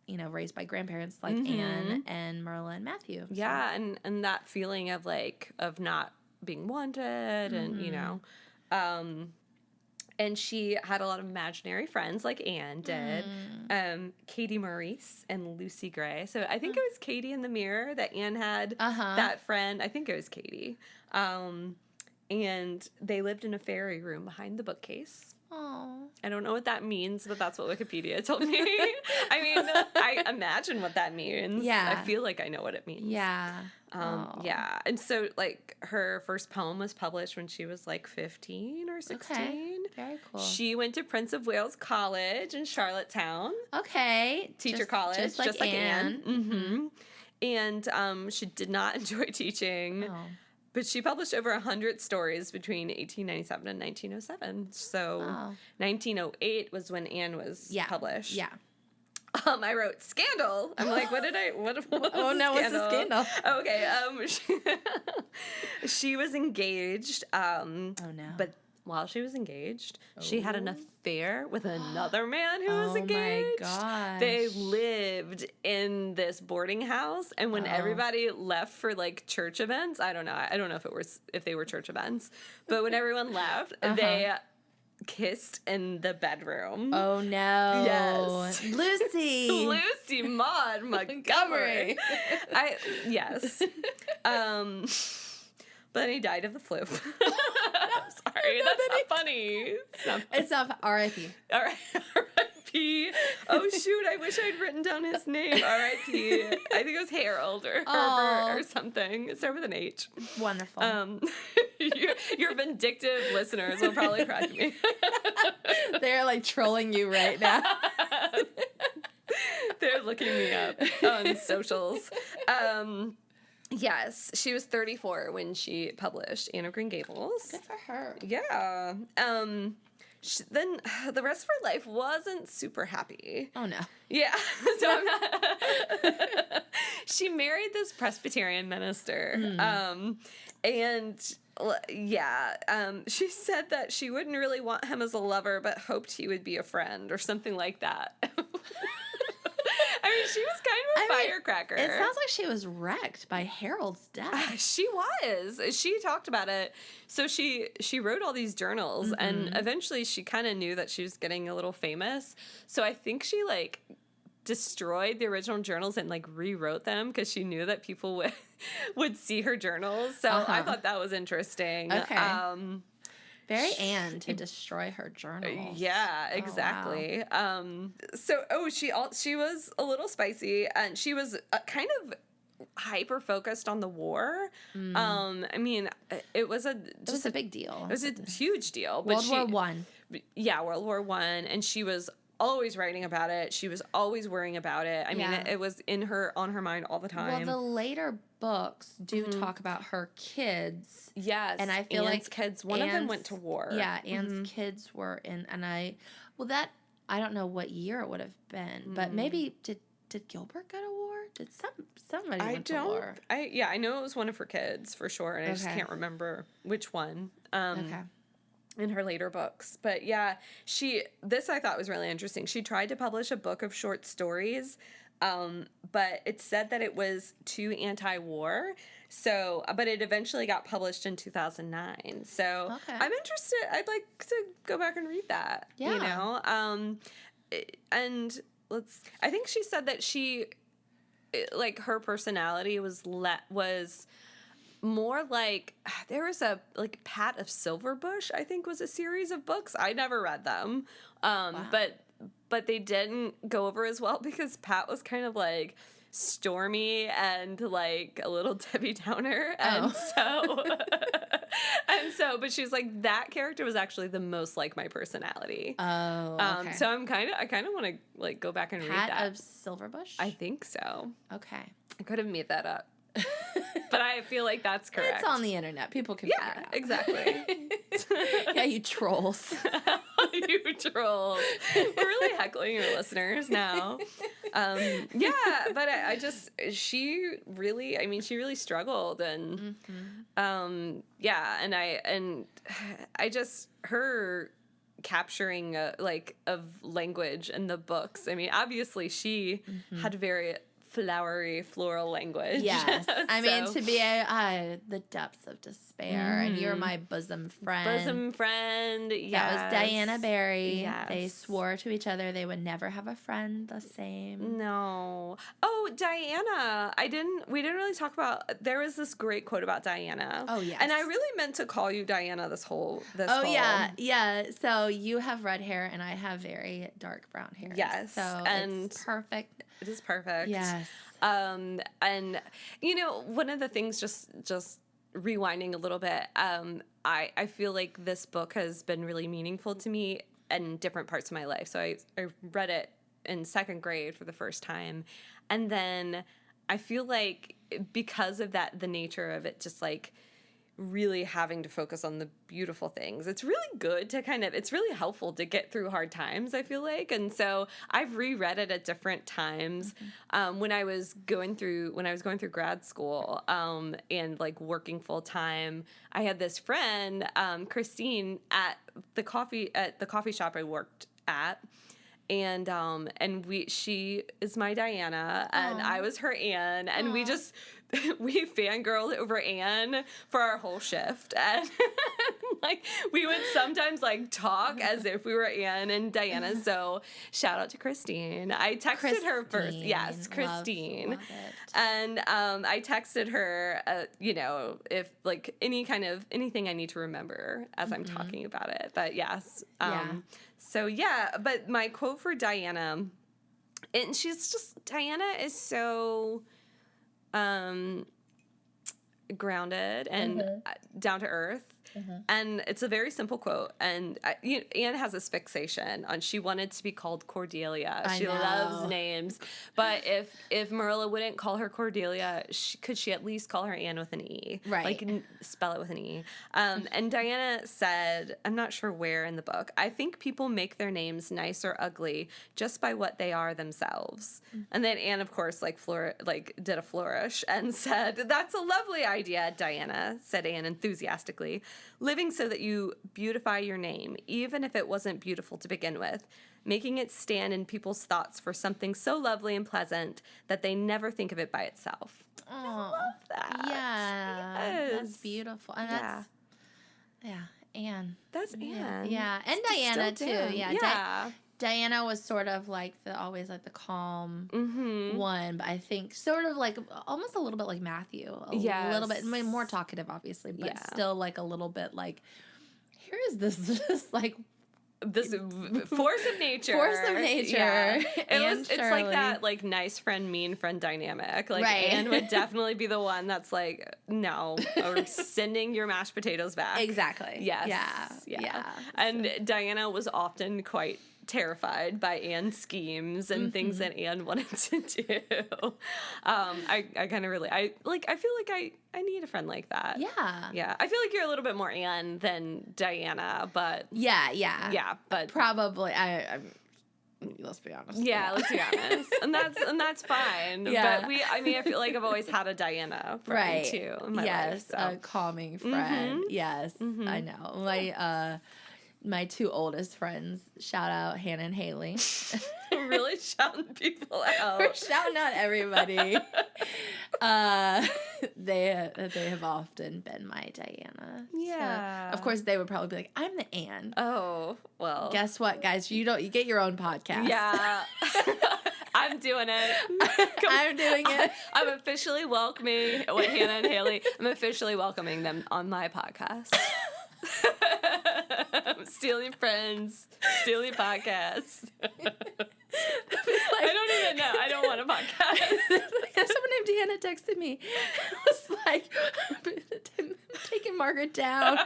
raised by grandparents like Anne and Merle and Matthew. So. Yeah, and that feeling of not being wanted, and and she had a lot of imaginary friends like Anne did. Katie Maurice and Lucy Gray. So I think it was Katie in the mirror that Anne had that friend. I think it was Katie. And they lived in a fairy room behind the bookcase. Aww. I don't know what that means, but that's what Wikipedia told me. I mean, I imagine what that means. Yeah. I feel like I know what it means. Yeah. Yeah. And so, her first poem was published when she was, 15 or 16. Okay. Very cool. She went to Prince of Wales College in Charlottetown. Okay. Teacher college. Just like Anne. Mm-hmm. And she did not enjoy teaching. Oh. But she published over 100 stories between 1897 and 1907. So 1908 was when Anne was published. Yeah. I wrote scandal. I'm like, what was oh no, what's the scandal? Okay. She was engaged. Oh no. But while she was engaged, she had an affair with another man who was engaged. Oh my gosh. They lived in this boarding house, and when everybody left for church events, I don't know if they were church events, but when everyone left, they kissed in the bedroom. Oh no. Yes. Lucy Maud Montgomery. Yes. But then he died of the flu. I'm sorry, that's not funny. It's not R.I.P. All right, R.I.P. Oh shoot, I wish I'd written down his name. R.I.P. I think it was Harold or Herbert or something. It started with an H. Wonderful. Your vindictive listeners will probably crack me. They're trolling you right now. They're looking me up on socials. Yes, she was 34 when she published Anne of Green Gables. Good for her. Yeah. Then the rest of her life wasn't super happy. Oh, no. Yeah. So I'm not... She married this Presbyterian minister. She said that she wouldn't really want him as a lover, but hoped he would be a friend or something like that. I mean, she was kind of a firecracker. It sounds like she was wrecked by Harold's death. She was. She talked about it. So she wrote all these journals, and eventually she kind of knew that she was getting a little famous. So I think she destroyed the original journals and rewrote them because she knew that people would see her journals. So I thought that was interesting. Okay. Very Anne to destroy her journal. Yeah, exactly. Oh, wow. She was a little spicy, and she was kind of hyper focused on the war. I mean, it was a big deal. It was a huge deal. World War One. Yeah, World War I, and she was always writing about it. She was always worrying about it. I mean, it was on her mind all the time. Well, the later books do talk about her kids. Yes. And I feel Anne's kids, one of them went to war. Yeah, Anne's kids were in, and I don't know what year it would have been, but maybe did Gilbert go to war? Did somebody went to war? I know it was one of her kids for sure, and I just can't remember which one. In her later books. But yeah, this I thought was really interesting. She tried to publish a book of short stories But it said that it was too anti-war. So, but it eventually got published in 2009. So I'm interested. I'd like to go back and read that. Yeah. You know? And I think she said that like her personality was more like, there was a like Pat of Silverbush, I think, was a series of books. I never read them. Wow. But they didn't go over as well because Pat was kind of like stormy and like a little Debbie Downer. And but she's like, that character was actually the most like my personality. Oh, okay. So I kind of want to like go back and read that. Pat of Silverbush? I think so. Okay. I could have made that up. But I feel like that's correct. It's on the internet. People can figure it out. Exactly. Yeah, you trolls. You trolls. We're really heckling your listeners now. Yeah, but she really struggled, and her capturing of language in the books. I mean, obviously she had very flowery floral language. Yes. I mean, to be the depths of despair, and you're my bosom friend. Yes. That was Diana Barry. Yes. They swore to each other they would never have a friend the same. No. Oh, Diana. We didn't really talk about, there was this great quote about Diana. Oh, yes. And I really meant to call you Diana this whole. Yeah. Yeah. So you have red hair and I have very dark brown hair. Yes. So and it's perfect. It is perfect. Yes. And one of the things, just rewinding a little bit, I feel like this book has been really meaningful to me in different parts of my life. So I read it in second grade for the first time. And then I feel like because of that, the nature of it, just like really having to focus on the beautiful things. It's really good to it's really helpful to get through hard times, I feel like. And so I've reread it at different times. When I was going through grad school, and like working full time, I had this friend, Christine, at the coffee shop I worked at. And she is my Diana, and I was her Anne, and we fangirled over Anne for our whole shift, and like we would sometimes like talk as if we were Anne and Diana. So shout out to Christine. I texted her first, yes, Christine, love it. And I texted her, if like anything I need to remember as I'm talking about it. But yes, So yeah, but my quote for Diana, and Diana is so grounded and down to earth. And it's a very simple quote. And Anne has this fixation on, she wanted to be called Cordelia. She loves names. But if Marilla wouldn't call her Cordelia, could she at least call her Anne with an E? Right. Like spell it with an E. And Diana said, I'm not sure where in the book, I think people make their names nice or ugly just by what they are themselves. And then Anne, of course, did a flourish and said, that's a lovely idea, Diana, said Anne enthusiastically. Living so that you beautify your name, even if it wasn't beautiful to begin with, making it stand in people's thoughts for something so lovely and pleasant that they never think of it by itself. Oh, I love that. Yeah, yes. That's beautiful, and Anne. That's Anne. Yeah, and Diana too. Down. Yeah. Diana was sort of like always the calm one, but I think sort of like almost a little bit like Matthew. A little bit more talkative, obviously, but still like a little bit like, here is this just like this force of nature. Yeah. It's like that like nice friend, mean friend dynamic. Like Anne would definitely be the one that's like, no, or sending your mashed potatoes back. Exactly. Yes. Yeah. And Diana was often quite terrified by Anne's schemes and things that Anne wanted to do. I kind of really, I feel like I need a friend like that. Yeah. I feel like you're a little bit more Anne than Diana, but yeah, but probably let's be honest. Yeah, let's be honest. And that's fine. Yeah. But I feel like I've always had a Diana friend too in my life. So. A calming friend. Yes. I know. my two oldest friends, shout out Hannah and Haley. Really shouting people out. We're shouting out everybody. They have often been my Diana. Yeah. So, of course, they would probably be like, I'm the Anne. Oh, well. Guess what, guys? You get your own podcast. Yeah. I'm doing it. I'm doing it. I'm officially welcoming Hannah and Haley. I'm officially welcoming them on my podcast. Stealing friends, stealing podcasts. I don't even know. I don't want a podcast. Someone named Deanna texted me. It was like, I'm taking Margaret down.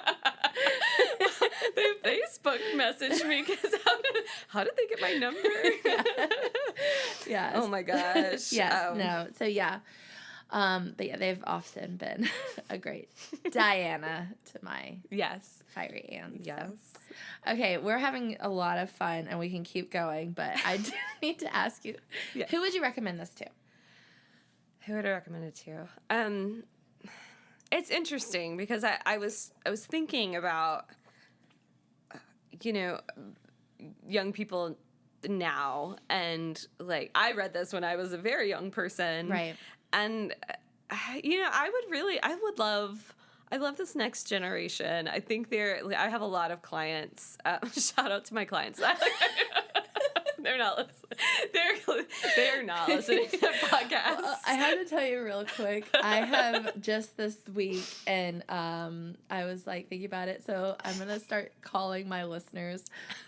They Facebook messaged me because how did they get my number? Yeah. Oh my gosh. Yes. No. So yeah. But yeah, they've often been a great Diana to my fiery Anne. Yes. So. Okay, we're having a lot of fun and we can keep going, but I do need to ask you, who would you recommend this to? Who would I recommend it to? It's interesting because I was thinking about, young people now, and like I read this when I was a very young person, right? And I love this next generation. I think I have a lot of clients. Shout out to my clients. They're not listening. They're not listening to podcasts. Well, I have to tell you real quick. I have just this week, and I was like thinking about it. So I'm gonna start calling my listeners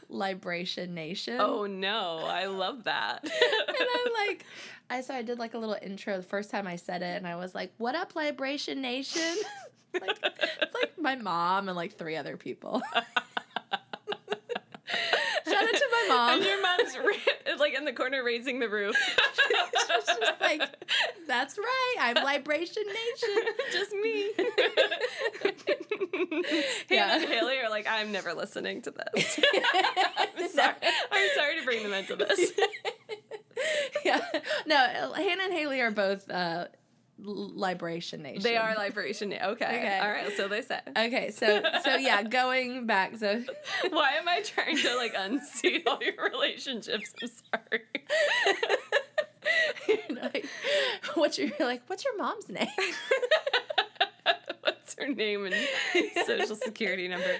Libration Nation. Oh no, I love that. And I'm like, I did like a little intro the first time I said it, and I was like, "What up, Libration Nation?" It's like my mom and like 3 other people. Shout out to my mom. And your mom's like in the corner raising the roof. She's just like, that's right, I'm Libration Nation. Just me. Hannah and Haley are like, I'm never listening to this. I'm sorry to bring them into this. Yeah. No, Hannah and Haley are both Libration Nation. They are Libration Nation. Okay. All right. So they say. Okay. So yeah, going back. So why am I trying to like unseat all your relationships? I'm sorry. What's your mom's name? What's her name and social security number?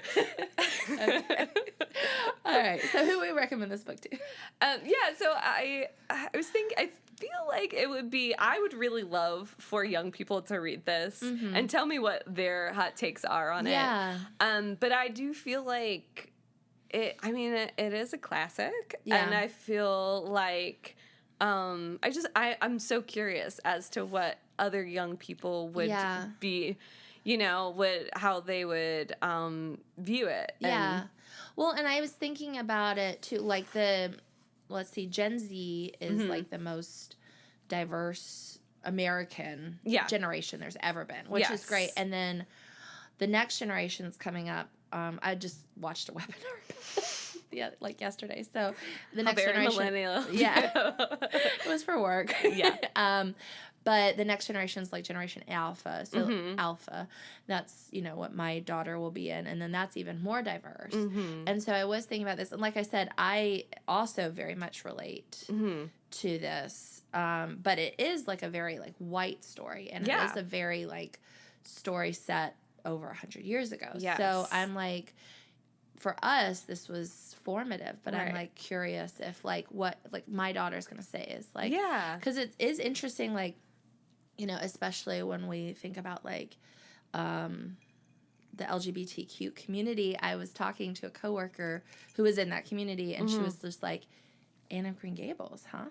Okay. All right. So who would we recommend this book to? So I was thinking, I feel like I would really love for young people to read this and tell me what their hot takes are on it. But I do feel like it is a classic, and I feel like I'm so curious as to what other young people would be, how they would view it. Yeah. Well, and I was thinking about it too, like Gen Z is like the most diverse American generation there's ever been, which is great. And then the next generation's coming up. I just watched a webinar yesterday. So the next generation, millennial. Yeah, it was for work. Yeah. But the next generation is like Generation Alpha. So Alpha, that's, what my daughter will be in. And then that's even more diverse. And so I was thinking about this. And like I said, I also very much relate to this. But it is like a very like white story. And it is a very like story set over 100 years ago. Yes. So I'm like, for us, this was formative. But I'm like curious if like what like my daughter's going to say is like. Yeah. Because it is interesting like, especially when we think about, like, the LGBTQ community. I was talking to a coworker who was in that community, and she was just like, Anne of Green Gables, huh?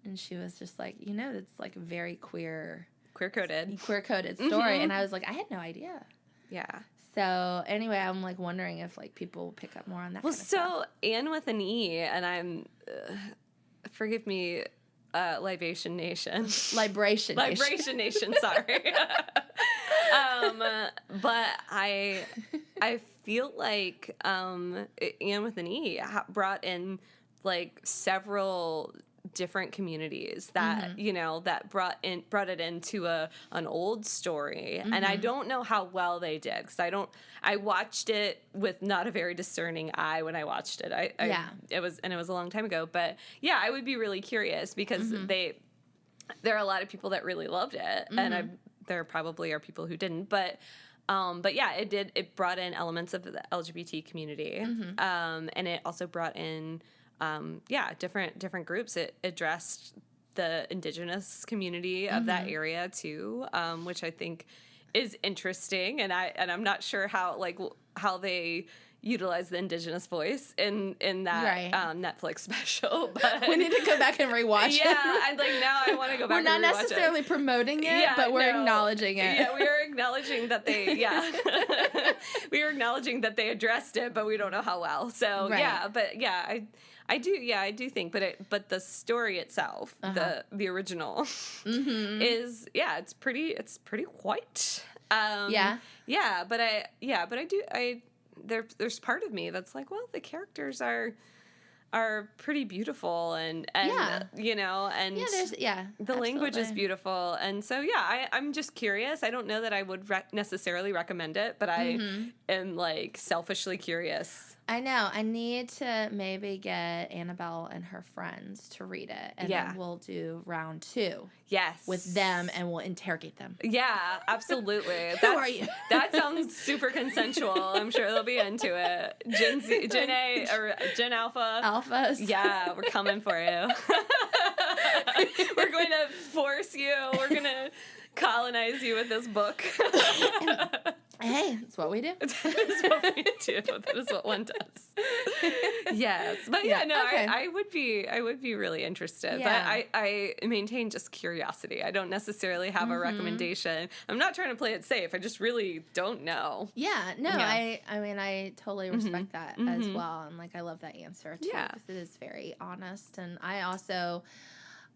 And she was just like, it's, like, a very queer-coded story. And I was like, I had no idea. Yeah. So, anyway, I'm, like, wondering if, like, people will pick up more on that kind of stuff. Well, so, Anne with an E, and I'm, forgive me, Libation Nation. Libration Nation, sorry. But I feel like Anne with an E brought in like several different communities that that brought it into an old story, and I don't know how well they did, because I watched it with not a very discerning eye when I watched it. It was a long time ago, but yeah, I would be really curious, because there are a lot of people that really loved it, and there probably are people who didn't, but yeah, it brought in elements of the LGBT community, and it also brought in different groups. It addressed the indigenous community of that area too, which I think is interesting, and I'm not sure how they utilize the indigenous voice in that Netflix special, but we need to go back and rewatch it. Now I want to go back. We're not necessarily promoting it, but we're acknowledging it. Yeah, we are acknowledging that they we are acknowledging that they addressed it, but we don't know how well. So I do think, but the story itself, the original, is it's pretty white. There's part of me that's like, well, the characters are pretty beautiful, and the language is beautiful, and so I'm just curious. I don't know that I would necessarily recommend it, but I am selfishly curious. I know. I need to maybe get Annabelle and her friends to read it, and then we'll do round 2. Yes. With them, and we'll interrogate them. Yeah, absolutely. Who are you? That sounds super consensual. I'm sure they'll be into it. Gen A, or Gen Alpha. Alphas. Yeah, we're coming for you. We're going to force you. We're going to colonize you with this book. Hey, that's what we do. That is what we do. That is what one does. Yes, but I would be really interested. Yeah. But I maintain just curiosity. I don't necessarily have a recommendation. I'm not trying to play it safe. I just really don't know. Yeah, no, I mean, I totally respect that as well, and I love that answer too. Yeah, because it is very honest, and I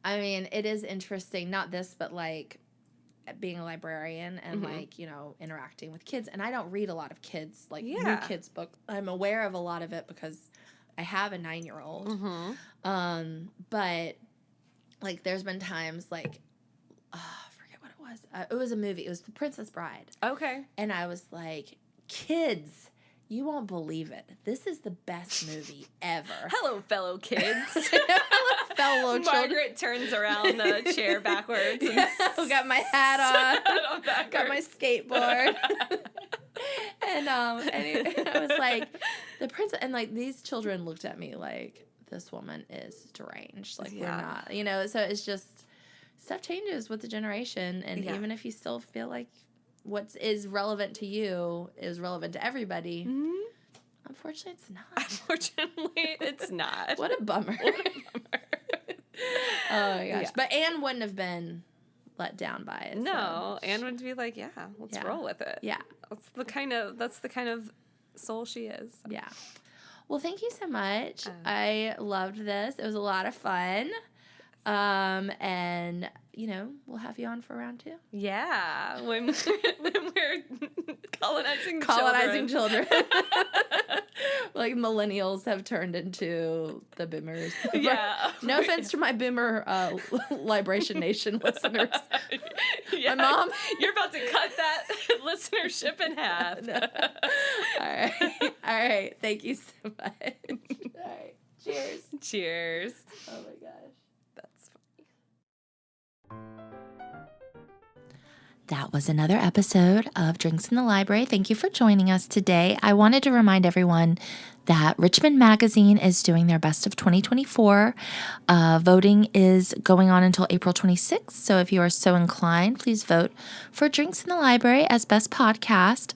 mean, it is interesting. Not this, but being a librarian and interacting with kids, and I don't read a lot of kids new kids books. I'm aware of a lot of it because I have a 9-year-old. But there's been times I forget what it was. It was a movie. It was The Princess Bride. Okay. And I was like, kids, you won't believe it. This is the best movie ever. Hello, fellow kids. Hello, fellow children. Margaret turns around the chair backwards. And got my hat on. Got my skateboard. and I was like, the princess, and these children looked at me like, this woman is deranged. We're not, so it's just, stuff changes with the generation. And even if you still feel like what is relevant to you is relevant to everybody. Unfortunately, it's not. Unfortunately, it's not. What a bummer. Oh my gosh. Yeah. But Anne wouldn't have been let down by it. No, so. Anne would be like, let's roll with it. Yeah. That's the kind of soul she is. So. Yeah. Well, thank you so much. I loved this. It was a lot of fun. And we'll have you on for round 2. Yeah, when we're colonizing children. Millennials have turned into the boomers. Yeah. No offense to my boomer Liberation Nation listeners. Yeah, my mom. You're about to cut that listenership in half. All right. Thank you so much. All right. Cheers. Cheers. Oh my gosh. That was another episode of Drinks in the Library. Thank you for joining us today. I wanted to remind everyone that Richmond Magazine is doing their Best of 2024. Voting is going on until April 26th. So if you are so inclined, please vote for Drinks in the Library as Best Podcast.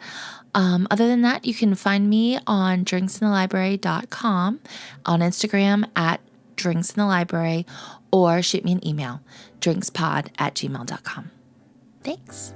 Other than that, you can find me on drinksinthelibrary.com, on Instagram at drinksinthelibrary, or shoot me an email, drinkspod@gmail.com. Thanks.